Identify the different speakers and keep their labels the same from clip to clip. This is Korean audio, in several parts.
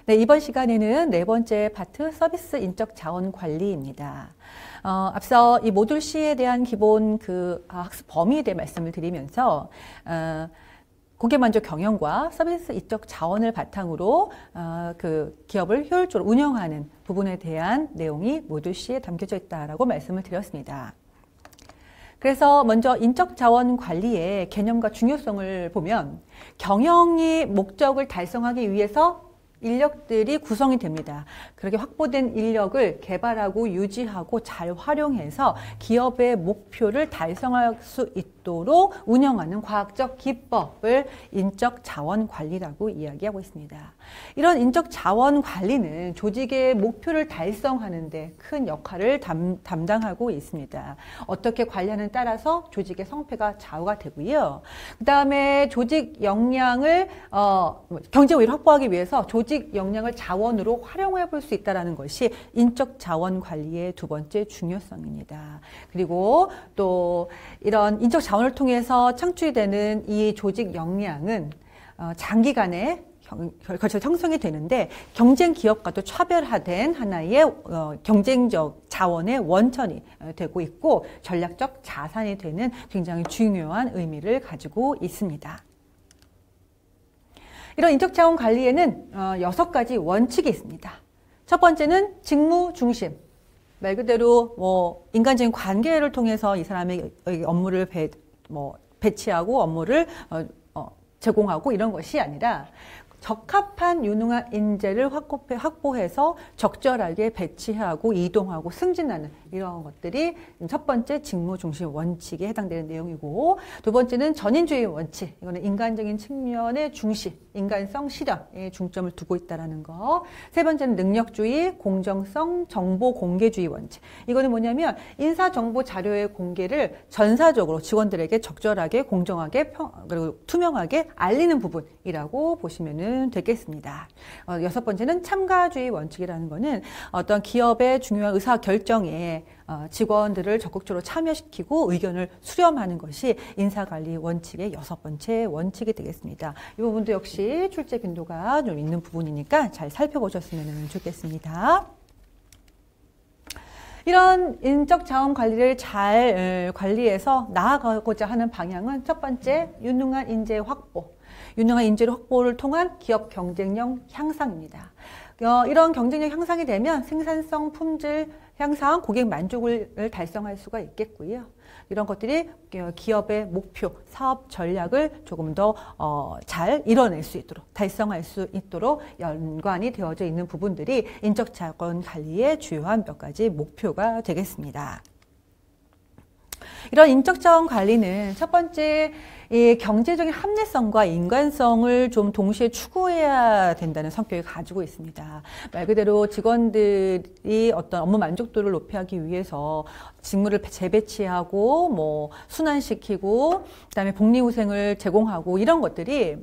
Speaker 1: 네, 이번 시간에는 네 번째 파트 서비스 인적 자원 관리입니다. 앞서 이 모듈 C에 대한 기본 학습 범위에 대해 말씀을 드리면서 고객만족 경영과 서비스 인적 자원을 바탕으로 기업을 효율적으로 운영하는 부분에 대한 내용이 모듈 C에 담겨져 있다라고 말씀을 드렸습니다. 그래서 먼저 인적 자원 관리의 개념과 중요성을 보면 경영이 목적을 달성하기 위해서 인력들이 구성이 됩니다. 그렇게 확보된 인력을 개발하고 유지하고 잘 활용해서 기업의 목표를 달성할 수 있도록 운영하는 과학적 기법을 인적 자원 관리라고 이야기하고 있습니다. 이런 인적 자원 관리는 조직의 목표를 달성하는 데 큰 역할을 담당하고 있습니다. 어떻게 관리하는 따라서 조직의 성패가 좌우가 되고요. 그 다음에 조직 역량을 경제 우위를 확보하기 위해서 조직 역량을 자원으로 활용해 볼 수 있다는 것이 인적 자원 관리의 두 번째 중요성입니다. 그리고 또 이런 인적 자원을 통해서 창출이 되는 이 조직 역량은 장기간에 걸쳐 형성이 되는데 경쟁 기업과도 차별화된 하나의 경쟁적 자원의 원천이 되고 있고 전략적 자산이 되는 굉장히 중요한 의미를 가지고 있습니다. 이런 인적 자원 관리에는 6가지 원칙이 있습니다. 첫 번째는 직무 중심. 말 그대로 인간적인 관계를 통해서 이 사람의 업무를 배치하고 업무를 제공하고 이런 것이 아니라 적합한 유능한 인재를 확보해서 적절하게 배치하고 이동하고 승진하는 이런 것들이 첫 번째 직무 중심 원칙에 해당되는 내용이고, 두 번째는 전인주의 원칙. 이거는 인간적인 측면의 중시, 인간성 실현에 중점을 두고 있다는 거. 세 번째는 능력주의, 공정성, 정보 공개주의 원칙. 이거는 뭐냐면 인사정보 자료의 공개를 전사적으로 직원들에게 적절하게, 공정하게, 그리고 투명하게 알리는 부분이라고 보시면은 되겠습니다. 여섯 번째는 참가주의 원칙이라는 것은 어떤 기업의 중요한 의사 결정에 직원들을 적극적으로 참여시키고 의견을 수렴하는 것이 인사관리 원칙의 여섯 번째 원칙이 되겠습니다. 이 부분도 역시 출제 빈도가 좀 있는 부분이니까 잘 살펴보셨으면 좋겠습니다. 이런 인적 자원 관리를 잘 관리해서 나아가고자 하는 방향은 첫 번째, 유능한 인재 확보. 유능한 인재 확보를 통한 기업 경쟁력 향상입니다. 이런 경쟁력 향상이 되면 생산성, 품질 향상, 고객 만족을 달성할 수가 있겠고요. 이런 것들이 기업의 목표, 사업 전략을 조금 더 잘 이뤄낼 수 있도록, 달성할 수 있도록 연관이 되어져 있는 부분들이 인적 자원 관리의 주요한 몇 가지 목표가 되겠습니다. 이런 인적 자원 관리는 첫 번째, 이 경제적인 합리성과 인간성을 좀 동시에 추구해야 된다는 성격을 가지고 있습니다. 말 그대로 직원들이 어떤 업무 만족도를 높이기 위해서 직무를 재배치하고 순환시키고 그다음에 복리후생을 제공하고 이런 것들이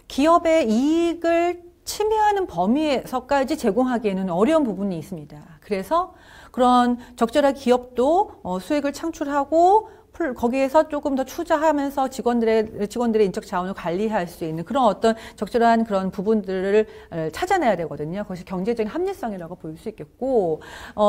Speaker 1: 기업의 이익을 침해하는 범위에서까지 제공하기에는 어려운 부분이 있습니다. 그래서 그런 적절한 기업도 수익을 창출하고 거기에서 조금 더 투자하면서 직원들의 인적 자원을 관리할 수 있는 그런 어떤 적절한 그런 부분들을 찾아내야 되거든요. 그것이 경제적인 합리성이라고 볼 수 있겠고,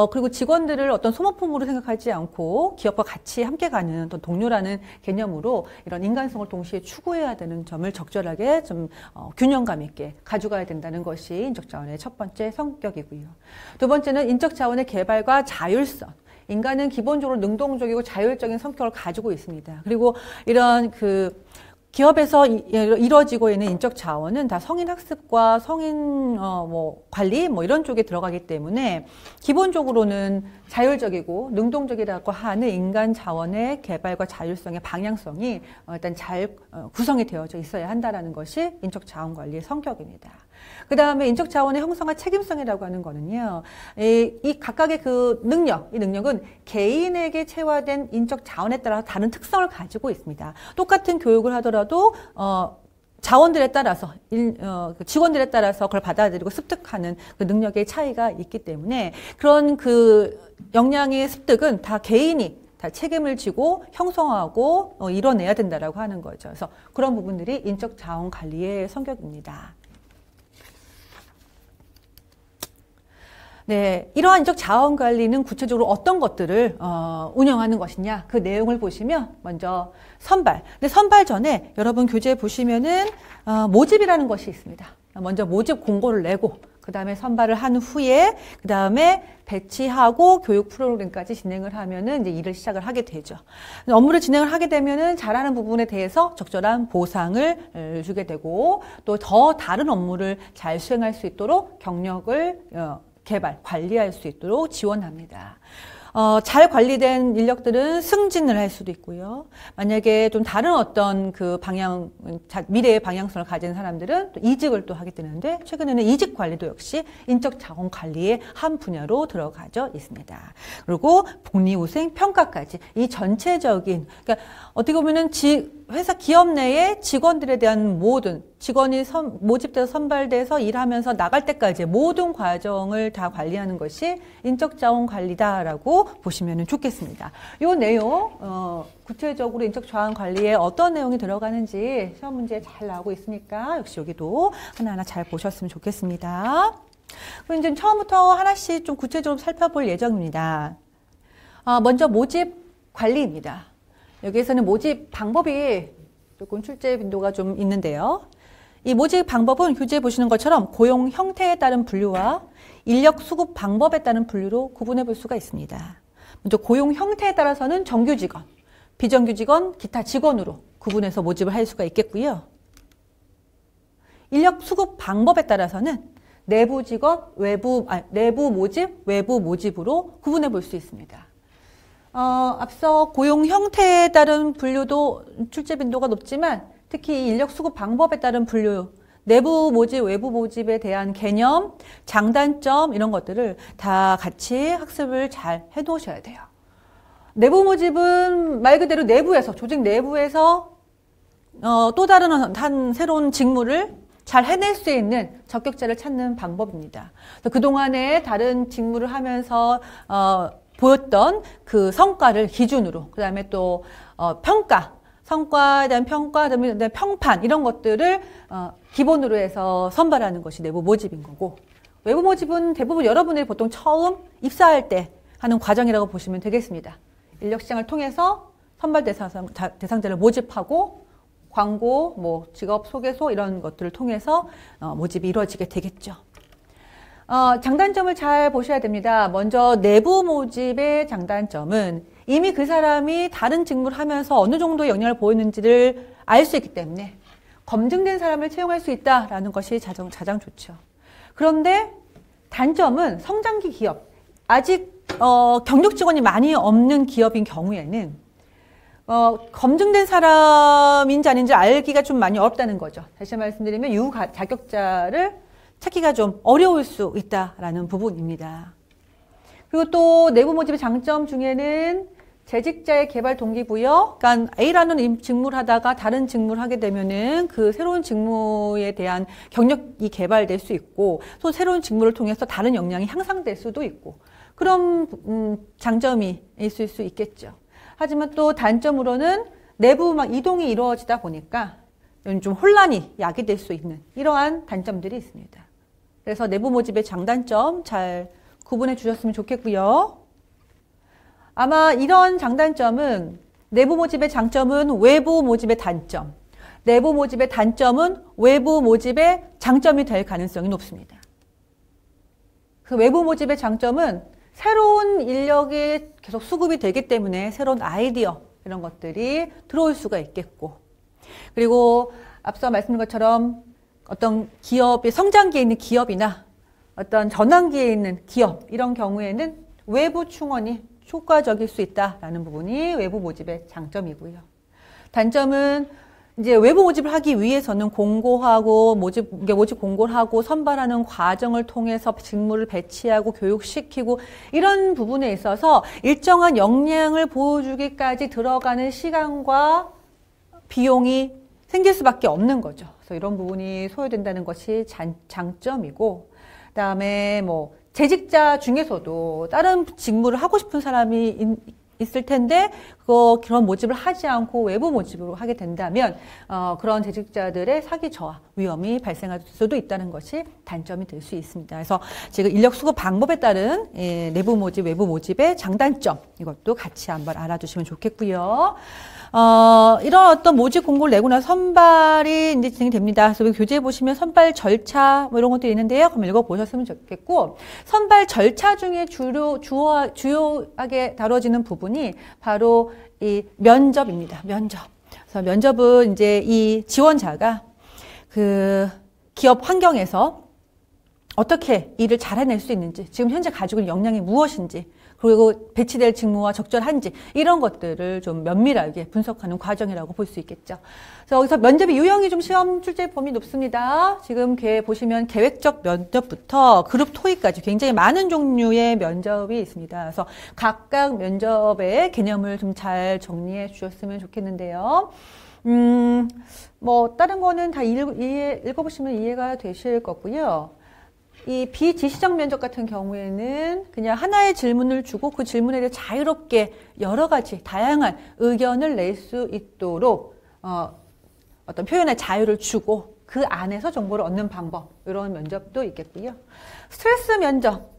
Speaker 1: 그리고 직원들을 어떤 소모품으로 생각하지 않고 기업과 같이 함께 가는 어떤 동료라는 개념으로 이런 인간성을 동시에 추구해야 되는 점을 적절하게 좀 균형감 있게 가져가야 된다는 것이 인적 자원의 첫 번째 성격이고요. 두 번째는 인적 자원의 개발과 자율성. 인간은 기본적으로 능동적이고 자율적인 성격을 가지고 있습니다. 그리고 이런 기업에서 이루어지고 있는 인적 자원은 다 성인 학습과 성인 관리 이런 쪽에 들어가기 때문에 기본적으로는 자율적이고 능동적이라고 하는 인간 자원의 개발과 자율성의 방향성이 일단 잘 구성이 되어져 있어야 한다는 것이 인적 자원 관리의 성격입니다. 그 다음에 인적 자원의 형성과 책임성이라고 하는 거는요, 이 각각의 이 능력은 개인에게 채화된 인적 자원에 따라 다른 특성을 가지고 있습니다. 똑같은 교육을 하더라도, 자원들에 따라서, 직원들에 따라서 그걸 받아들이고 습득하는 그 능력의 차이가 있기 때문에 그런 역량의 습득은 다 개인이 다 책임을 지고 형성하고 이뤄내야 된다라고 하는 거죠. 그래서 그런 부분들이 인적 자원 관리의 성격입니다. 네, 이러한 인적 자원 관리는 구체적으로 어떤 것들을 운영하는 것이냐 그 내용을 보시면 먼저 선발. 근데 선발 전에 여러분 교재에 보시면은 모집이라는 것이 있습니다. 먼저 모집 공고를 내고 그 다음에 선발을 한 후에 그 다음에 배치하고 교육 프로그램까지 진행을 하면은 이제 일을 시작을 하게 되죠. 업무를 진행을 하게 되면은 잘하는 부분에 대해서 적절한 보상을 주게 되고 또 더 다른 업무를 잘 수행할 수 있도록 경력을 개발, 관리할 수 있도록 지원합니다. 잘 관리된 인력들은 승진을 할 수도 있고요. 만약에 좀 다른 어떤 그 미래의 방향성을 가진 사람들은 또 이직을 또 하게 되는데 최근에는 이직 관리도 역시 인적 자원 관리의 한 분야로 들어가져 있습니다. 그리고 복리후생 평가까지 이 전체적인, 그러니까 어떻게 보면은 회사 기업 내의 직원들에 대한 모든 직원이 모집돼서 선발돼서 일하면서 나갈 때까지 모든 과정을 다 관리하는 것이 인적자원 관리다라고 보시면 좋겠습니다. 이 내용 구체적으로 인적자원 관리에 어떤 내용이 들어가는지 시험 문제에 잘 나오고 있으니까 역시 여기도 하나하나 잘 보셨으면 좋겠습니다. 그럼 이제 처음부터 하나씩 좀 구체적으로 살펴볼 예정입니다. 먼저 모집 관리입니다. 여기에서는 모집 방법이 조금 출제 빈도가 좀 있는데요. 이 모집 방법은 교재에 보시는 것처럼 고용 형태에 따른 분류와 인력 수급 방법에 따른 분류로 구분해 볼 수가 있습니다. 먼저 고용 형태에 따라서는 정규 직원, 비정규 직원, 기타 직원으로 구분해서 모집을 할 수가 있겠고요. 인력 수급 방법에 따라서는 내부 직원, 내부 모집, 외부 모집으로 구분해 볼 수 있습니다. 앞서 고용 형태에 따른 분류도 출제 빈도가 높지만 특히 인력 수급 방법에 따른 분류, 내부 모집, 외부 모집에 대한 개념, 장단점 이런 것들을 다 같이 학습을 잘 해놓으셔야 돼요. 내부 모집은 말 그대로 내부에서, 조직 내부에서 또 다른 한 새로운 직무를 잘 해낼 수 있는 적격자를 찾는 방법입니다. 그동안에 다른 직무를 하면서 보였던 그 성과를 기준으로, 그 다음에 또 성과에 대한 평가, 그다음에 평판 이런 것들을 기본으로 해서 선발하는 것이 내부 모집인 거고, 외부 모집은 대부분 여러분들이 보통 처음 입사할 때 하는 과정이라고 보시면 되겠습니다. 인력시장을 통해서 선발 대상자를 모집하고 광고, 직업 소개소 이런 것들을 통해서 모집이 이루어지게 되겠죠. 장단점을 잘 보셔야 됩니다. 먼저 내부 모집의 장단점은 이미 그 사람이 다른 직무를 하면서 어느 정도의 역량을 보이는지를 알 수 있기 때문에 검증된 사람을 채용할 수 있다라는 것이 가장 좋죠. 그런데 단점은 성장기 기업, 아직 경력 직원이 많이 없는 기업인 경우에는 검증된 사람인지 아닌지 알기가 좀 많이 어렵다는 거죠. 다시 말씀드리면 유후 자격자를 찾기가 좀 어려울 수 있다라는 부분입니다. 그리고 또 내부 모집의 장점 중에는 재직자의 개발 동기부여, 그러니까 A라는 직무를 하다가 다른 직무를 하게 되면은 그 새로운 직무에 대한 경력이 개발될 수 있고, 또 새로운 직무를 통해서 다른 역량이 향상될 수도 있고, 그런 장점이 있을 수 있겠죠. 하지만 또 단점으로는 내부 이동이 이루어지다 보니까 좀 혼란이 야기될 수 있는 이러한 단점들이 있습니다. 그래서 내부 모집의 장단점 잘 구분해 주셨으면 좋겠고요. 아마 이런 장단점은 내부 모집의 장점은 외부 모집의 단점, 내부 모집의 단점은 외부 모집의 장점이 될 가능성이 높습니다. 그 외부 모집의 장점은 새로운 인력이 계속 수급이 되기 때문에 새로운 아이디어 이런 것들이 들어올 수가 있겠고, 그리고 앞서 말씀드린 것처럼 어떤 기업의 성장기에 있는 기업이나 어떤 전환기에 있는 기업 이런 경우에는 외부 충원이 효과적일 수 있다라는 부분이 외부 모집의 장점이고요. 단점은 이제 외부 모집을 하기 위해서는 공고하고 모집 공고를 하고 선발하는 과정을 통해서 직무를 배치하고 교육시키고 이런 부분에 있어서 일정한 역량을 보여주기까지 들어가는 시간과 비용이 생길 수밖에 없는 거죠. 그래서 이런 부분이 소요된다는 것이 장점이고, 그다음에 재직자 중에서도 다른 직무를 하고 싶은 사람이 있을 텐데 그런 모집을 하지 않고 외부 모집으로 하게 된다면 그런 재직자들의 사기 저하, 위험이 발생할 수도 있다는 것이 단점이 될 수 있습니다. 그래서 지금 인력 수급 방법에 따른 내부 모집, 외부 모집의 장단점 이것도 같이 한번 알아두시면 좋겠고요. 이런 어떤 모집 공고를 내고 나서 선발이 이제 진행이 됩니다. 그래서 교재에 보시면 선발 절차 뭐 이런 것들이 있는데요. 그럼 읽어보셨으면 좋겠고, 선발 절차 중에 주요하게 다뤄지는 부분이 바로 이 면접입니다. 면접. 그래서 면접은 이제 이 지원자가 그 기업 환경에서 어떻게 일을 잘 해낼 수 있는지, 지금 현재 가지고 있는 역량이 무엇인지, 그리고 배치될 직무와 적절한지 이런 것들을 좀 면밀하게 분석하는 과정이라고 볼 수 있겠죠. 그래서 여기서 면접의 유형이 좀 시험 출제 범위 높습니다. 지금 보시면 계획적 면접부터 그룹 토익까지 굉장히 많은 종류의 면접이 있습니다. 그래서 각각 면접의 개념을 좀 잘 정리해 주셨으면 좋겠는데요. 뭐 다른 거는 다 읽어보시면 이해가 되실 거고요. 이 비지시적 면접 같은 경우에는 그냥 하나의 질문을 주고 그 질문에 대해 자유롭게 여러 가지 다양한 의견을 낼 수 있도록 어떤 표현의 자유를 주고 그 안에서 정보를 얻는 방법, 이런 면접도 있겠고요. 스트레스 면접,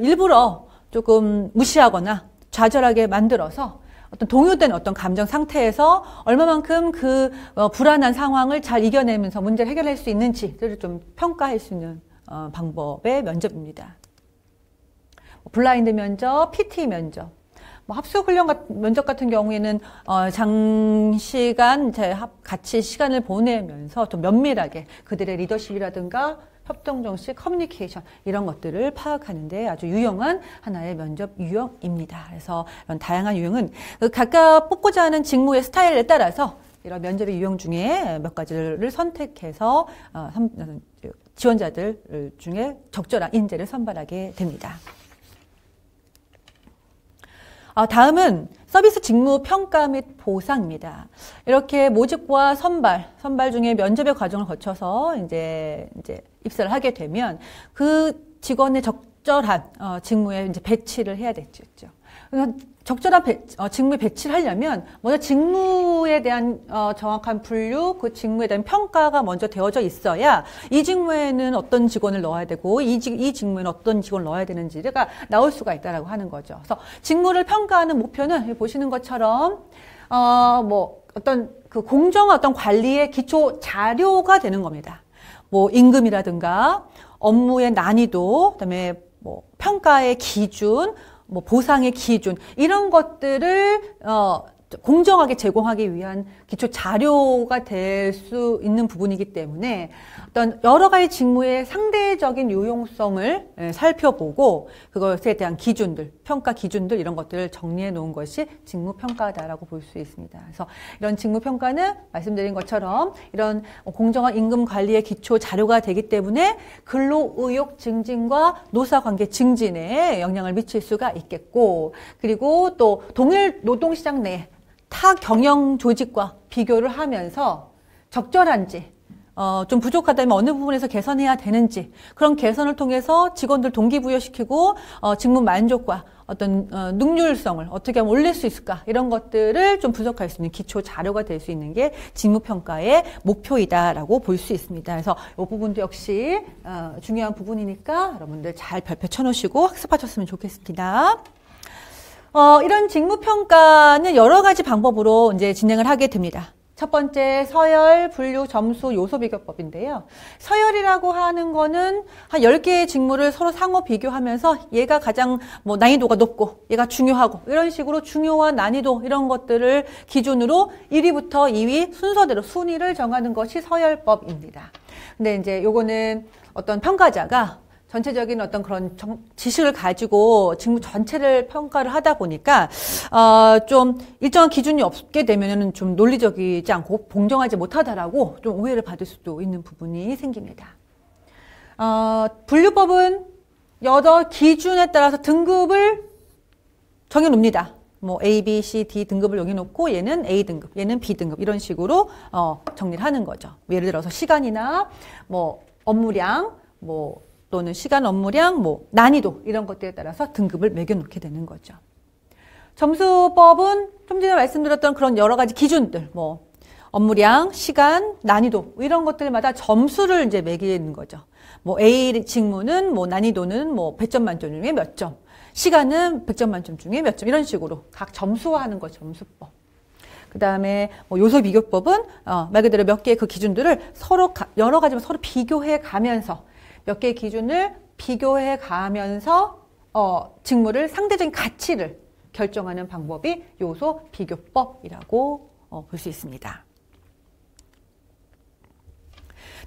Speaker 1: 일부러 조금 무시하거나 좌절하게 만들어서 어떤 동요된 어떤 감정 상태에서 얼마만큼 그 불안한 상황을 잘 이겨내면서 문제를 해결할 수 있는지를 좀 평가할 수 있는 방법의 면접입니다. 블라인드 면접, PT 면접, 합숙 훈련 면접 같은 경우에는 장시간 같이 시간을 보내면서 좀 면밀하게 그들의 리더십이라든가 협동 정식, 커뮤니케이션 이런 것들을 파악하는데 아주 유용한 하나의 면접 유형입니다. 그래서 이런 다양한 유형은 각각 뽑고자 하는 직무의 스타일에 따라서 이런 면접의 유형 중에 몇 가지를 선택해서 지원자들 중에 적절한 인재를 선발하게 됩니다. 다음은 서비스 직무 평가 및 보상입니다. 이렇게 모집과 선발 중에 면접의 과정을 거쳐서 이제 입사를 하게 되면 그 직원의 적절한 직무에 이제 배치를 해야 되죠. 그래서 적절한 직무에 배치를 하려면 먼저 직무에 대한 정확한 분류, 그 직무에 대한 평가가 먼저 되어져 있어야 이 직무에는 어떤 직원을 넣어야 되고 이 직무에는 어떤 직원을 넣어야 되는지가 나올 수가 있다라고 하는 거죠. 그래서 직무를 평가하는 목표는 보시는 것처럼 어떤 그 공정한 어떤 관리의 기초 자료가 되는 겁니다. 임금이라든가 업무의 난이도, 그다음에 평가의 기준, 보상의 기준 이런 것들을 공정하게 제공하기 위한 기초 자료가 될 수 있는 부분이기 때문에 어떤 여러 가지 직무의 상대적인 유용성을 살펴보고 그것에 대한 기준들, 평가 기준들 이런 것들을 정리해 놓은 것이 직무평가다라고 볼 수 있습니다. 그래서 이런 직무평가는 말씀드린 것처럼 이런 공정한 임금 관리의 기초 자료가 되기 때문에 근로의욕 증진과 노사관계 증진에 영향을 미칠 수가 있겠고, 그리고 또 동일 노동시장 내 타 경영 조직과 비교를 하면서 적절한지, 좀 부족하다면 어느 부분에서 개선해야 되는지, 그런 개선을 통해서 직원들 동기부여시키고, 직무 만족과 어떤, 능률성을 어떻게 하면 올릴 수 있을까, 이런 것들을 좀 분석할 수 있는 기초 자료가 될 수 있는 게 직무평가의 목표이다라고 볼 수 있습니다. 그래서 이 부분도 역시, 중요한 부분이니까 여러분들 잘 별표 쳐놓으시고 학습하셨으면 좋겠습니다. 이런 직무평가는 여러 가지 방법으로 이제 진행을 하게 됩니다. 첫 번째, 서열, 분류, 점수, 요소 비교법인데요. 서열이라고 하는 거는 한 10개의 직무를 서로 상호 비교하면서 얘가 가장 난이도가 높고 얘가 중요하고 이런 식으로 중요와 난이도 이런 것들을 기준으로 1위부터 2위 순서대로 순위를 정하는 것이 서열법입니다. 근데 이제 요거는 어떤 평가자가 전체적인 어떤 그런 지식을 가지고 직무 전체를 평가를 하다 보니까 좀 일정한 기준이 없게 되면은 좀 논리적이지 않고 공정하지 못하다라고 좀 오해를 받을 수도 있는 부분이 생깁니다. 분류법은 여러 기준에 따라서 등급을 정해놓습니다. A, B, C, D 등급을 여기 놓고 얘는 A 등급, 얘는 B 등급 이런 식으로 정리를 하는 거죠. 예를 들어서 시간이나 업무량, 또는 시간, 업무량, 난이도 이런 것들에 따라서 등급을 매겨놓게 되는 거죠. 점수법은 좀 전에 말씀드렸던 그런 여러 가지 기준들, 업무량, 시간, 난이도 이런 것들마다 점수를 이제 매기는 거죠. 뭐 A 직무는 뭐 난이도는 뭐 100점 만점 중에 몇 점, 시간은 100점 만점 중에 몇 점 이런 식으로 각 점수화하는 거 점수법. 그 다음에 뭐 요소 비교법은 말 그대로 몇 개의 그 기준들을 서로 여러 가지 서로 비교해 가면서 몇 개의 기준을 비교해 가면서 직무를 상대적인 가치를 결정하는 방법이 요소 비교법이라고 볼 수 있습니다.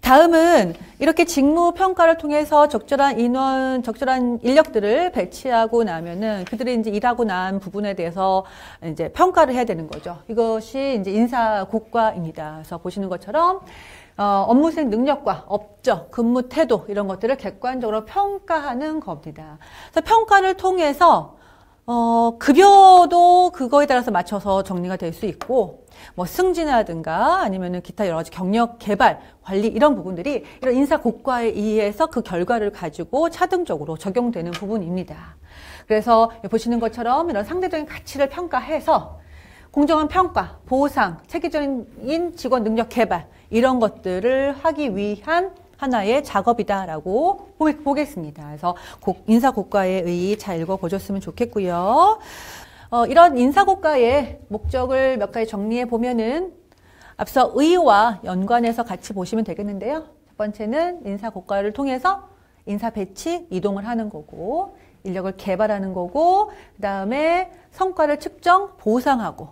Speaker 1: 다음은 이렇게 직무 평가를 통해서 적절한 인원, 적절한 인력들을 배치하고 나면은 그들이 이제 일하고 난 부분에 대해서 이제 평가를 해야 되는 거죠. 이것이 이제 인사고과입니다. 그래서 보시는 것처럼 업무 수행 능력과 업적, 근무 태도 이런 것들을 객관적으로 평가하는 겁니다. 그래서 평가를 통해서 급여도 그거에 따라서 맞춰서 정리가 될 수 있고, 뭐 승진이라든가 아니면은 기타 여러 가지 경력 개발, 관리 이런 부분들이 이런 인사 고과에 의해서 그 결과를 가지고 차등적으로 적용되는 부분입니다. 그래서 보시는 것처럼 이런 상대적인 가치를 평가해서 공정한 평가, 보상, 체계적인 직원 능력 개발 이런 것들을 하기 위한 하나의 작업이다라고 보겠습니다. 그래서 인사고과의 의 잘 읽어보셨으면 좋겠고요. 이런 인사고과의 목적을 몇 가지 정리해 보면은 앞서 의와 연관해서 같이 보시면 되겠는데요. 첫 번째는 인사고과를 통해서 인사 배치, 이동을 하는 거고, 인력을 개발하는 거고, 그 다음에 성과를 측정, 보상하고,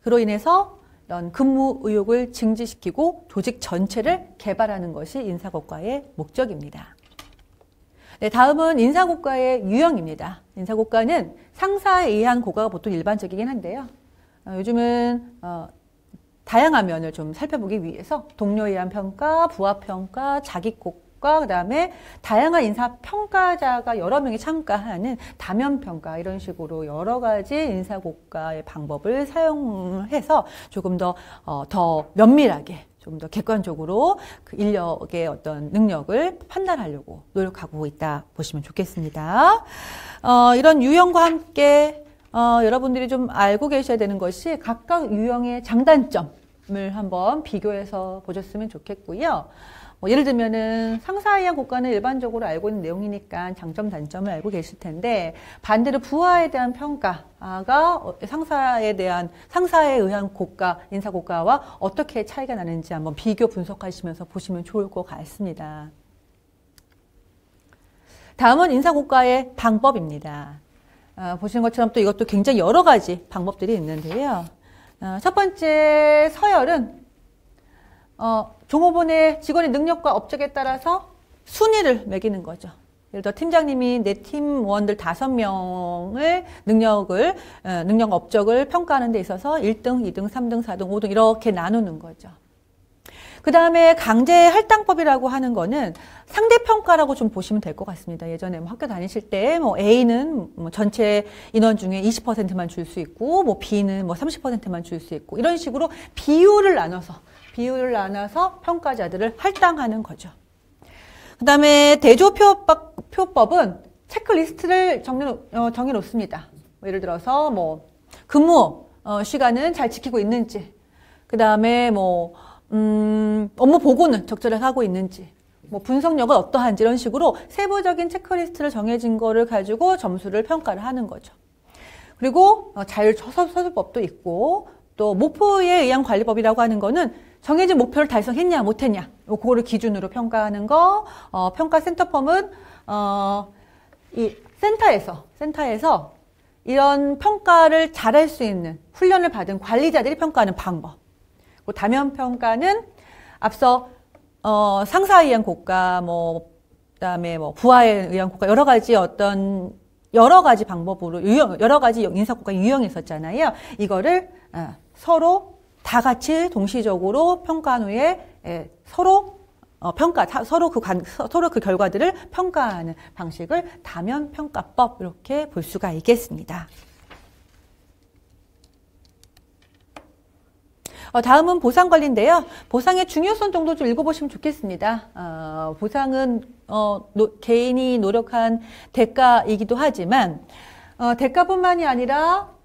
Speaker 1: 그로 인해서 이런 근무 의욕을 증진시키고 조직 전체를 개발하는 것이 인사고과의 목적입니다. 네, 다음은 인사고과의 유형입니다. 인사고과는 상사에 의한 고과가 보통 일반적이긴 한데요. 요즘은 다양한 면을 좀 살펴보기 위해서 동료에 의한 평가, 부하평가, 자기고과, 그 다음에 다양한 인사평가자가 여러 명이 참가하는 다면평가 이런 식으로 여러 가지 인사고과의 방법을 사용해서 조금 더 면밀하게 좀 더 객관적으로 그 인력의 어떤 능력을 판단하려고 노력하고 있다 보시면 좋겠습니다. 이런 유형과 함께 여러분들이 좀 알고 계셔야 되는 것이 각각 유형의 장단점을 한번 비교해서 보셨으면 좋겠고요. 예를 들면은 상사에 의한 고과는 일반적으로 알고 있는 내용이니까 장점, 단점을 알고 계실 텐데 반대로 부하에 대한 평가가 상사에 의한 고과, 인사고과와 어떻게 차이가 나는지 한번 비교 분석하시면서 보시면 좋을 것 같습니다. 다음은 인사고과의 방법입니다. 보시는 것처럼 또 이것도 굉장히 여러 가지 방법들이 있는데요. 첫 번째 서열은 종업원의 직원의 능력과 업적에 따라서 순위를 매기는 거죠. 예를 들어 팀장님이 내 팀원들 5명을 능력 업적을 평가하는 데 있어서 1등, 2등, 3등, 4등, 5등 이렇게 나누는 거죠. 그 다음에 강제 할당법이라고 하는 거는 상대평가라고 좀 보시면 될 것 같습니다. 예전에 뭐 학교 다니실 때 뭐 A는 뭐 전체 인원 중에 20%만 줄 수 있고 뭐 B는 뭐 30%만 줄 수 있고 이런 식으로 비율을 나눠서 평가자들을 할당하는 거죠. 그 다음에 대조표법은 체크리스트를 정해 놓습니다. 예를 들어서 뭐 근무 시간은 잘 지키고 있는지, 그 다음에 뭐 업무 보고는 적절하게 하고 있는지, 뭐 분석력은 어떠한지 이런 식으로 세부적인 체크리스트를 정해진 거를 가지고 점수를 평가를 하는 거죠. 그리고 자율서술법도 있고 또 목표에 의한 관리법이라고 하는 거는 정해진 목표를 달성했냐 못했냐 그거를 기준으로 평가하는 거. 평가센터펌은 이 센터에서 이런 평가를 잘할 수 있는 훈련을 받은 관리자들이 평가하는 방법. 다면평가는 앞서 상사에 의한 고과, 그다음에 부하에 의한 고과 여러 가지 방법으로 여러 가지 인사고과 유형이 있었잖아요. 이거를 서로 다 같이 동시적으로 평가한 후에 서로 그 결과들을 평가하는 방식을 다면평가법 이렇게 볼 수가 있겠습니다. 다음은 보상관리인데요. 보상의 중요성 정도 좀 읽어보시면 좋겠습니다. 보상은 개인이 노력한 대가이기도 하지만 대가뿐만이 아니라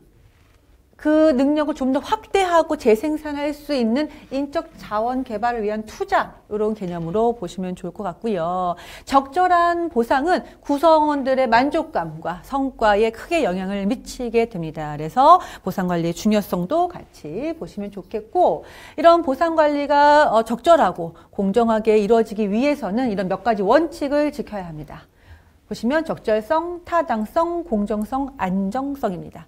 Speaker 1: 그 능력을 좀 더 확대하고 재생산할 수 있는 인적 자원 개발을 위한 투자, 이런 개념으로 보시면 좋을 것 같고요. 적절한 보상은 구성원들의 만족감과 성과에 크게 영향을 미치게 됩니다. 그래서 보상관리의 중요성도 같이 보시면 좋겠고, 이런 보상관리가 적절하고 공정하게 이루어지기 위해서는 이런 몇 가지 원칙을 지켜야 합니다. 보시면 적절성, 타당성, 공정성, 안정성입니다.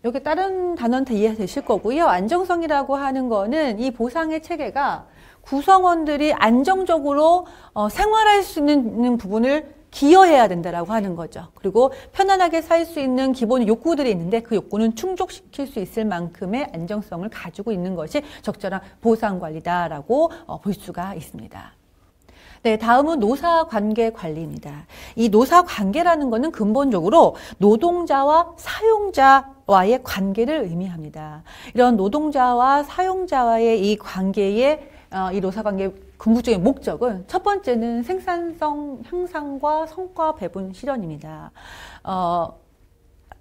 Speaker 1: 여기 다른 단어는 다 이해되실 거고요. 안정성이라고 하는 거는 이 보상의 체계가 구성원들이 안정적으로 생활할 수 있는 부분을 기여해야 된다라고 하는 거죠. 그리고 편안하게 살 수 있는 기본 욕구들이 있는데 그 욕구는 충족시킬 수 있을 만큼의 안정성을 가지고 있는 것이 적절한 보상관리다라고 볼 수가 있습니다. 네, 다음은 노사관계 관리입니다. 이 노사관계라는 것은 근본적으로 노동자와 사용자와의 관계를 의미합니다. 이런 노동자와 사용자와의 이 관계의 이 노사관계의 궁극적인 목적은 첫 번째는 생산성 향상과 성과 배분 실현입니다.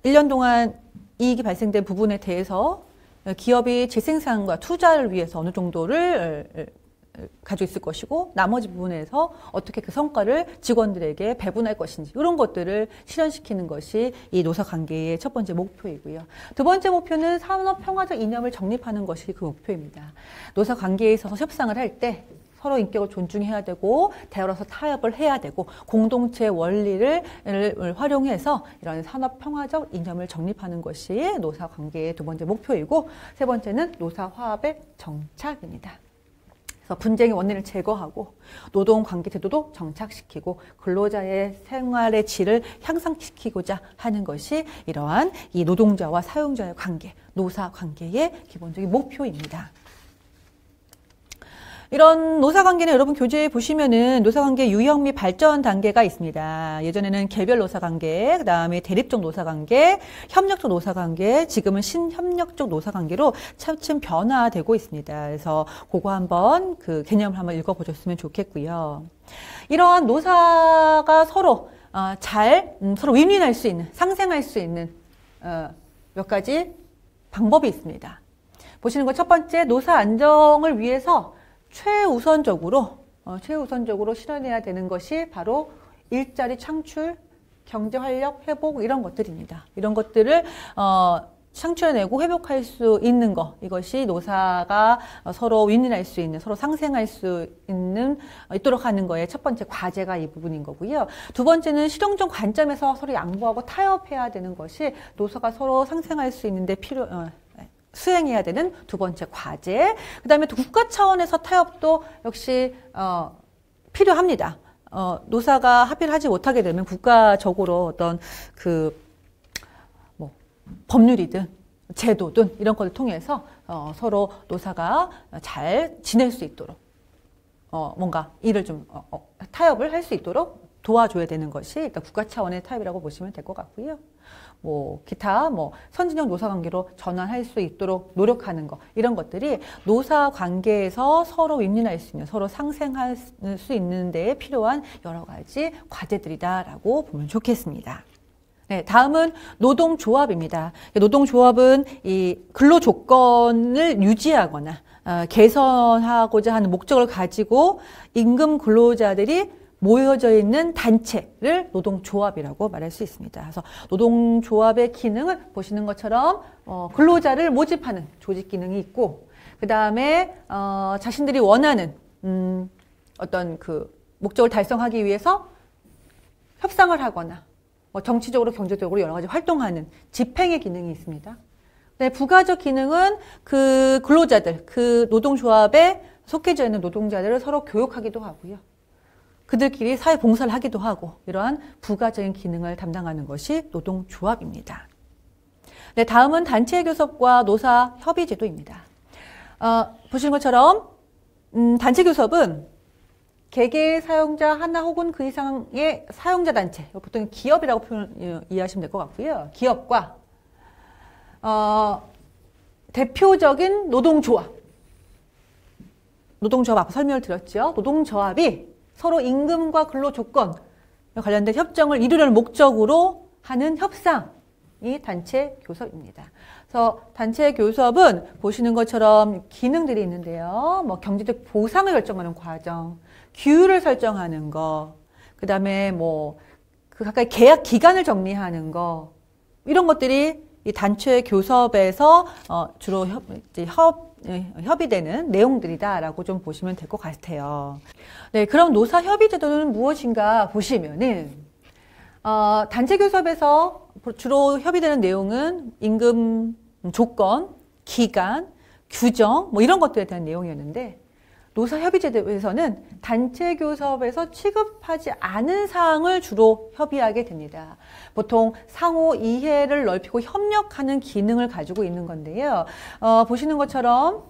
Speaker 1: 1년 동안 이익이 발생된 부분에 대해서 기업이 재생산과 투자를 위해서 어느 정도를 가지고 있을 것이고 나머지 부분에서 어떻게 그 성과를 직원들에게 배분할 것인지 이런 것들을 실현시키는 것이 이 노사관계의 첫 번째 목표이고요. 두 번째 목표는 산업평화적 이념을 정립하는 것이 그 목표입니다. 노사관계에 있어서 협상을 할 때 서로 인격을 존중해야 되고 대화로서 타협을 해야 되고 공동체 원리를 활용해서 이런 산업평화적 이념을 정립하는 것이 노사관계의 두 번째 목표이고 세 번째는 노사화합의 정착입니다. 분쟁의 원인을 제거하고 노동관계 제도도 정착시키고 근로자의 생활의 질을 향상시키고자 하는 것이 이러한 이 노동자와 사용자의 관계, 노사관계의 기본적인 목표입니다. 이런 노사관계는 여러분 교재에 보시면은 노사관계 유형 및 발전 단계가 있습니다. 예전에는 개별 노사관계, 그 다음에 대립적 노사관계, 협력적 노사관계, 지금은 신협력적 노사관계로 차츰 변화되고 있습니다. 그래서 그거 한번 그 개념을 한번 읽어보셨으면 좋겠고요. 이러한 노사가 서로 서로 윈윈할 수 있는, 상생할 수 있는 몇 가지 방법이 있습니다. 보시는 것 첫 번째, 노사 안정을 위해서 최우선적으로 실현해야 되는 것이 바로 일자리 창출, 경제 활력 회복 이런 것들입니다. 이런 것들을 창출해내고 회복할 수 있는 것, 이것이 노사가 서로 윈윈할 수 있는, 서로 상생할 수 있도록 하는 거에 첫 번째 과제가 이 부분인 거고요. 두 번째는 실용적 관점에서 서로 양보하고 타협해야 되는 것이 노사가 서로 상생할 수 있는데 수행해야 되는 두 번째 과제. 그 다음에 또 국가 차원에서 타협도 역시 필요합니다. 노사가 합의를 하지 못하게 되면 국가적으로 어떤 법률이든 제도든 이런 것을 통해서 서로 노사가 잘 지낼 수 있도록 뭔가 일을 좀 타협을 할 수 있도록 도와줘야 되는 것이 일단 국가 차원의 타협이라고 보시면 될 것 같고요. 기타 선진형 노사관계로 전환할 수 있도록 노력하는 것, 이런 것들이 노사관계에서 서로 윈윈할 수 있는, 서로 상생할 수 있는 데에 필요한 여러 가지 과제들이다라고 보면 좋겠습니다. 네, 다음은 노동조합입니다. 노동조합은 이 근로조건을 유지하거나 개선하고자 하는 목적을 가지고 임금 근로자들이 모여져 있는 단체를 노동조합이라고 말할 수 있습니다. 그래서 노동조합의 기능을 보시는 것처럼 근로자를 모집하는 조직 기능이 있고, 그 다음에 자신들이 원하는 어떤 그 목적을 달성하기 위해서 협상을 하거나 정치적으로 경제적으로 여러 가지 활동하는 집행의 기능이 있습니다. 네, 부가적 기능은 그 근로자들, 그 노동조합에 속해져 있는 노동자들을 서로 교육하기도 하고요. 그들끼리 사회 봉사를 하기도 하고, 이러한 부가적인 기능을 담당하는 것이 노동조합입니다. 네, 다음은 단체 교섭과 노사 협의 제도입니다. 보시는 것처럼 단체 교섭은 개개 사용자 하나 혹은 그 이상의 사용자 단체, 보통 기업이라고 이해하시면 될 것 같고요. 기업과 대표적인 노동조합 앞에 설명을 드렸죠. 노동조합이 서로 임금과 근로조건 관련된 협정을 이루려는 목적으로 하는 협상, 단체 교섭입니다. 그래서 단체 교섭은 보시는 것처럼 기능들이 있는데요. 뭐 경제적 보상을 결정하는 과정, 규율을 설정하는 거, 그 다음에 뭐 그 각각의 계약 기간을 정리하는 거, 이런 것들이 이 단체 교섭에서 주로 협의되는 내용들이다라고 좀 보시면 될 것 같아요. 네, 그럼 노사협의제도는 무엇인가 보시면은 단체 교섭에서 주로 협의되는 내용은 임금 조건, 기간, 규정 뭐 이런 것들에 대한 내용이었는데 노사협의제도에서는 단체 교섭에서 취급하지 않은 사항을 주로 협의하게 됩니다. 보통 상호 이해를 넓히고 협력하는 기능을 가지고 있는 건데요. 보시는 것처럼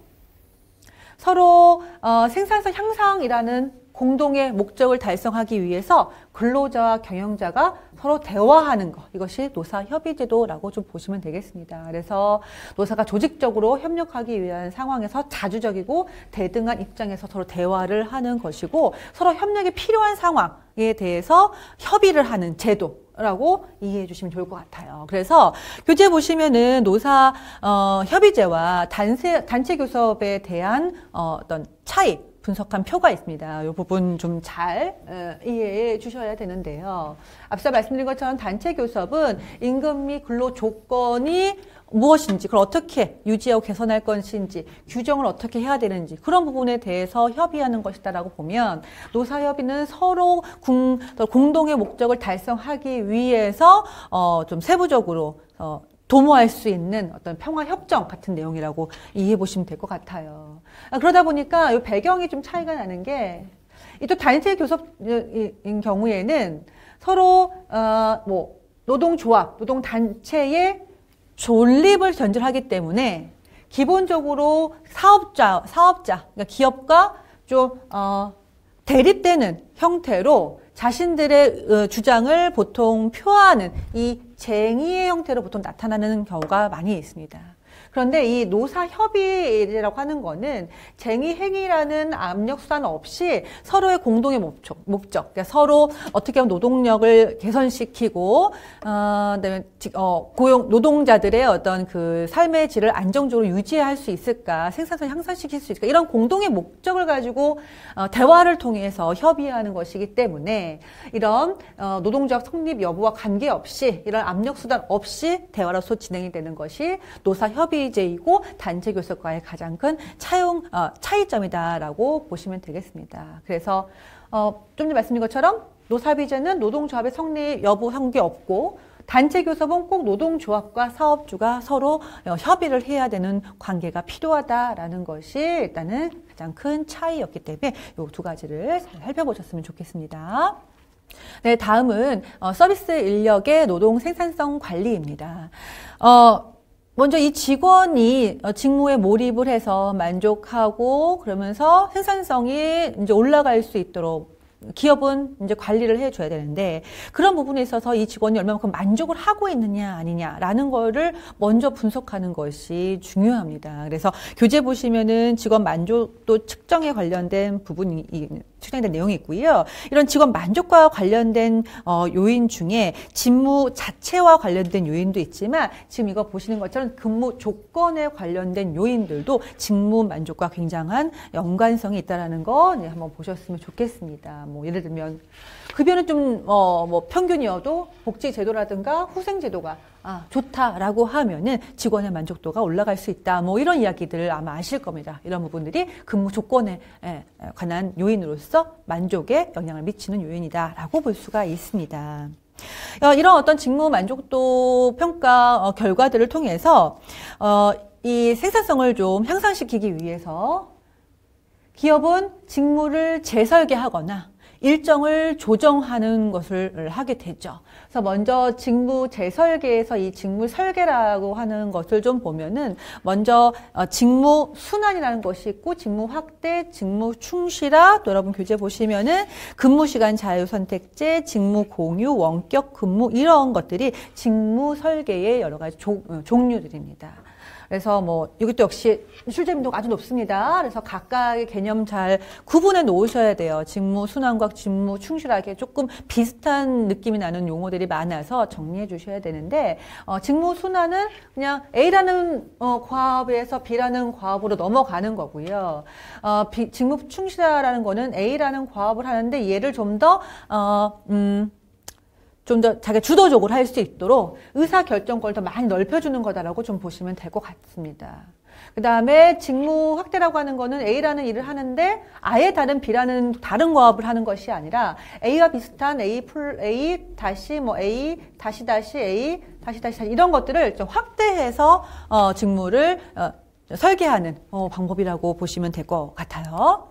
Speaker 1: 서로 생산성 향상이라는 공동의 목적을 달성하기 위해서 근로자와 경영자가 서로 대화하는 것, 이것이 노사협의제도라고 좀 보시면 되겠습니다. 그래서 노사가 조직적으로 협력하기 위한 상황에서 자주적이고 대등한 입장에서 서로 대화를 하는 것이고 서로 협력이 필요한 상황에 대해서 협의를 하는 제도라고 이해해 주시면 좋을 것 같아요. 그래서 교재 보시면은 노사 협의제와 단체 교섭에 대한 어떤 차이 분석한 표가 있습니다. 이 부분 좀 잘 이해해 주셔야 되는데요. 앞서 말씀드린 것처럼 단체 교섭은 임금 및 근로 조건이 무엇인지, 그걸 어떻게 유지하고 개선할 것인지, 규정을 어떻게 해야 되는지 그런 부분에 대해서 협의하는 것이다라고 보면 노사협의는 서로 공동의 목적을 달성하기 위해서 좀 세부적으로 도모할 수 있는 어떤 평화협정 같은 내용이라고 이해해 보시면 될 것 같아요. 그러다 보니까 이 배경이 좀 차이가 나는 게, 이 또 단체 교섭인 경우에는 서로, 뭐, 노동조합, 노동단체의 존립을 전제하기 때문에 기본적으로 사업자, 그러니까 기업과 좀, 대립되는 형태로 자신들의 주장을 보통 표하는 이 쟁의의 형태로 보통 나타나는 경우가 많이 있습니다. 그런데 이 노사협의라고 하는 거는 쟁의 행위라는 압력 수단 없이 서로의 공동의 목적, 그러니까 서로 어떻게 하면 노동력을 개선시키고, 그다음에 노동자들의 어떤 그 삶의 질을 안정적으로 유지할 수 있을까, 생산성 향상시킬 수 있을까, 이런 공동의 목적을 가지고 대화를 통해서 협의하는 것이기 때문에 이런 노동조합 성립 여부와 관계없이 이런 압력 수단 없이 대화로서 진행이 되는 것이 노사협의제이고 단체 교섭과의 가장 큰 차이점이다라고 보시면 되겠습니다. 그래서 좀 전에 말씀드린 것처럼 노사협의제는 노동조합의 성립 여부 관계없고 단체 교섭은 꼭 노동조합과 사업주가 서로 협의를 해야 되는 관계가 필요하다라는 것이 일단은 가장 큰 차이였기 때문에 이 두 가지를 잘 살펴보셨으면 좋겠습니다. 네, 다음은 서비스 인력의 노동 생산성 관리입니다. 먼저 이 직원이 직무에 몰입을 해서 만족하고 그러면서 생산성이 이제 올라갈 수 있도록 기업은 이제 관리를 해줘야 되는데, 그런 부분에 있어서 이 직원이 얼마만큼 만족을 하고 있느냐 아니냐라는 거를 먼저 분석하는 것이 중요합니다. 그래서 교재 보시면은 직원 만족도 측정에 관련된 부분이 측정된 내용이 있고요. 이런 직원 만족과 관련된 요인 중에 직무 자체와 관련된 요인도 있지만, 지금 이거 보시는 것처럼 근무 조건에 관련된 요인들도 직무 만족과 굉장한 연관성이 있다라는 거 한번 보셨으면 좋겠습니다. 뭐 예를 들면 급여는 좀 뭐 평균이어도 복지 제도라든가 후생 제도가 좋다라고 하면은 직원의 만족도가 올라갈 수 있다. 뭐 이런 이야기들을 아마 아실 겁니다. 이런 부분들이 근무 조건에 관한 요인으로서 만족에 영향을 미치는 요인이다라고 볼 수가 있습니다. 이런 어떤 직무 만족도 평가 결과들을 통해서 이 생산성을 좀 향상시키기 위해서 기업은 직무를 재설계하거나 일정을 조정하는 것을 하게 되죠. 그래서 먼저 직무 재설계에서 이 직무 설계라고 하는 것을 좀 보면은 먼저 직무 순환이라는 것이 있고 직무 확대, 직무 충실화, 또 여러분 교재 보시면은 근무 시간 자유 선택제, 직무 공유, 원격 근무 이런 것들이 직무 설계의 여러 가지 종류들입니다. 그래서 뭐 이것도 역시 출제 빈도가 아주 높습니다. 그래서 각각의 개념 잘 구분해 놓으셔야 돼요. 직무 순환과 직무 충실하게 조금 비슷한 느낌이 나는 용어들이 많아서 정리해 주셔야 되는데 직무 순환은 그냥 A라는 과업에서 B라는 과업으로 넘어가는 거고요. 직무 충실하라는 거는 A라는 과업을 하는데 얘를 좀 더 자기가 주도적으로 할 수 있도록 의사결정권을 더 많이 넓혀주는 거다라고 좀 보시면 될 것 같습니다. 그 다음에 직무 확대라고 하는 거는 A라는 일을 하는데 아예 다른 B라는 다른 과업을 하는 것이 아니라 A와 비슷한 A 다시 뭐 A 다시 A 다시 이런 것들을 좀 확대해서 직무를 설계하는 방법이라고 보시면 될 것 같아요.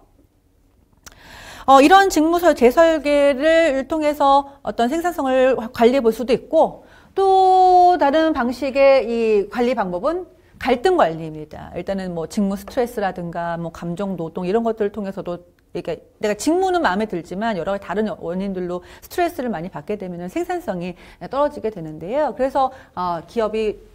Speaker 1: 이런 직무 재설계를 통해서 어떤 생산성을 관리해 볼 수도 있고 또 다른 방식의 이 관리 방법은 갈등 관리입니다. 일단은 뭐 직무 스트레스라든가 뭐 감정 노동 이런 것들을 통해서도 그러니까 내가 직무는 마음에 들지만 여러 가지 다른 원인들로 스트레스를 많이 받게 되면 생산성이 떨어지게 되는데요. 그래서 기업이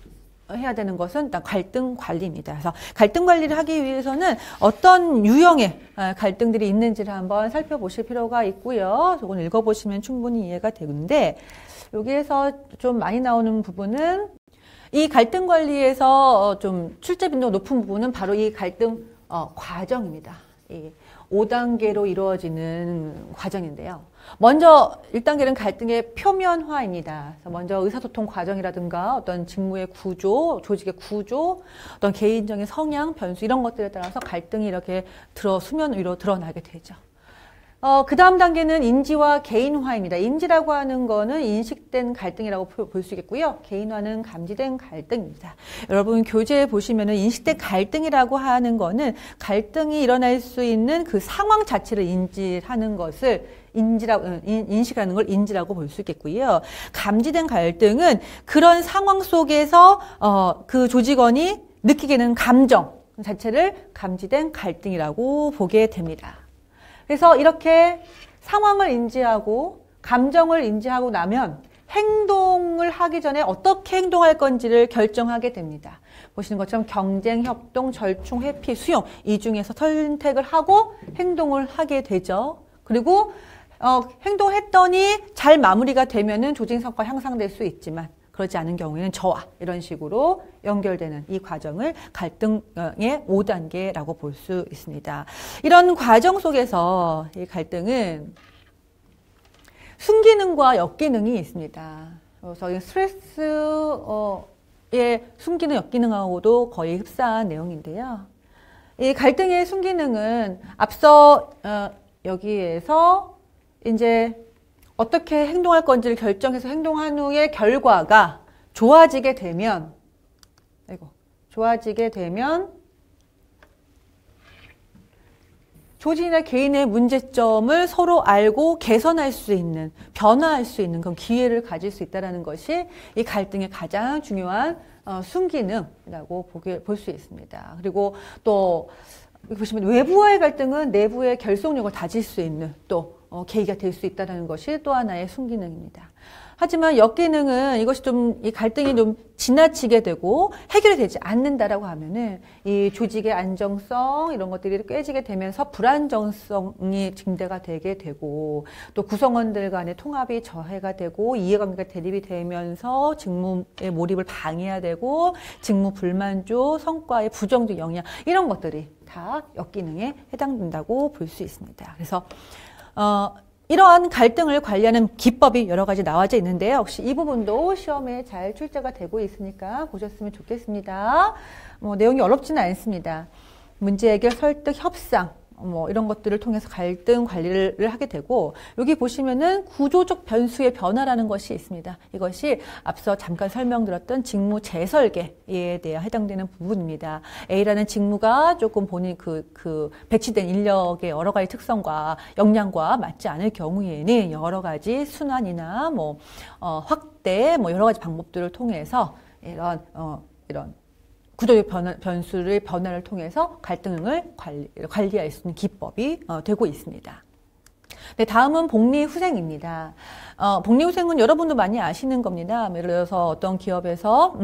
Speaker 1: 해야 되는 것은 일단 갈등 관리입니다. 그래서 갈등 관리를 하기 위해서는 어떤 유형의 갈등들이 있는지를 한번 살펴보실 필요가 있고요. 저건 읽어보시면 충분히 이해가 되는데 여기에서 좀 많이 나오는 부분은 이 갈등 관리에서 좀 출제 빈도가 높은 부분은 바로 이 갈등 과정입니다. 이 5단계로 이루어지는 과정인데요. 먼저 1단계는 갈등의 표면화입니다. 그래서 먼저 의사소통 과정이라든가 어떤 직무의 구조, 조직의 구조, 어떤 개인적인 성향, 변수 이런 것들에 따라서 갈등이 이렇게 수면 위로 드러나게 되죠. 그 다음 단계는 인지와 개인화입니다. 인지라고 하는 거는 인식된 갈등이라고 볼 수 있겠고요. 개인화는 감지된 갈등입니다. 여러분 교재에 보시면은 인식된 갈등이라고 하는 거는 갈등이 일어날 수 있는 그 상황 자체를 인지하는 것을 인식하는 걸 인지라고 볼 수 있겠고요. 감지된 갈등은 그런 상황 속에서 그 조직원이 느끼게 되는 감정 자체를 감지된 갈등이라고 보게 됩니다. 그래서 이렇게 상황을 인지하고 감정을 인지하고 나면 행동을 하기 전에 어떻게 행동할 건지를 결정하게 됩니다. 보시는 것처럼 경쟁, 협동, 절충, 회피, 수용 이 중에서 선택을 하고 행동을 하게 되죠. 그리고 행동했더니 잘 마무리가 되면은 조직 성과 향상될 수 있지만 그렇지 않은 경우에는 저하 이런 식으로 연결되는 이 과정을 갈등의 5단계라고 볼 수 있습니다. 이런 과정 속에서 이 갈등은 순기능과 역기능이 있습니다. 그래서 스트레스의 순기능, 역기능하고도 거의 흡사한 내용인데요. 이 갈등의 순기능은 앞서 여기에서 이제 어떻게 행동할 건지를 결정해서 행동한 후에 결과가 좋아지게 되면 조직이나 개인의 문제점을 서로 알고 개선할 수 있는, 변화할 수 있는 그런 기회를 가질 수 있다는 것이 이 갈등의 가장 중요한 순기능이라고 볼 수 있습니다. 그리고 또 보시면 외부와의 갈등은 내부의 결속력을 다질 수 있는 또 계기가 될 수 있다는 것이 또 하나의 순기능입니다. 하지만 역기능은 이것이 이 갈등이 좀 지나치게 되고 해결이 되지 않는다라고 하면은 이 조직의 안정성 이런 것들이 깨지게 되면서 불안정성이 증대가 되게 되고 또 구성원들 간의 통합이 저해가 되고 이해관계가 대립이 되면서 직무의 몰입을 방해해야 되고 직무 불만족, 성과의 부정적 영향 이런 것들이 다 역기능에 해당된다고 볼 수 있습니다. 그래서 이러한 갈등을 관리하는 기법이 여러 가지 나와져 있는데요. 혹시 이 부분도 시험에 잘 출제가 되고 있으니까 보셨으면 좋겠습니다. 내용이 어렵지는 않습니다. 문제 해결, 설득, 협상 이런 것들을 통해서 갈등 관리를 하게 되고 여기 보시면은 구조적 변수의 변화라는 것이 있습니다. 이것이 앞서 잠깐 설명드렸던 직무 재설계에 대해 해당되는 부분입니다. A라는 직무가 조금 본인 배치된 인력의 여러 가지 특성과 역량과 맞지 않을 경우에는 여러 가지 순환이나 확대 여러 가지 방법들을 통해서 이런 구조적 변화를 통해서 갈등을 관리할 수 있는 기법이 되고 있습니다. 네, 다음은 복리후생입니다. 복리후생은 여러분도 많이 아시는 겁니다. 예를 들어서 어떤 기업에서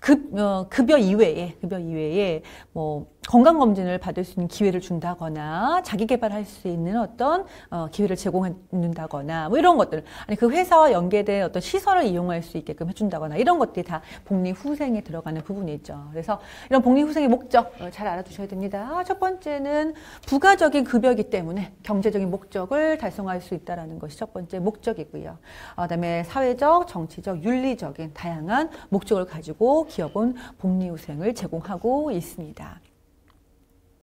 Speaker 1: 급여 이외에 뭐 건강검진을 받을 수 있는 기회를 준다거나 자기 개발할 수 있는 어떤 기회를 제공해준다거나 뭐 이런 것들, 아니 그 회사와 연계된 어떤 시설을 이용할 수 있게끔 해준다거나 이런 것들이 다 복리후생에 들어가는 부분이죠. 그래서 이런 복리후생의 목적 잘 알아두셔야 됩니다. 첫 번째는 부가적인 급여이기 때문에 경제적인 목적을 달성할 수 있다는 것이 첫 번째 목적이고요. 그다음에 사회적, 정치적, 윤리적인 다양한 목적을 가지고 기업은 복리후생을 제공하고 있습니다.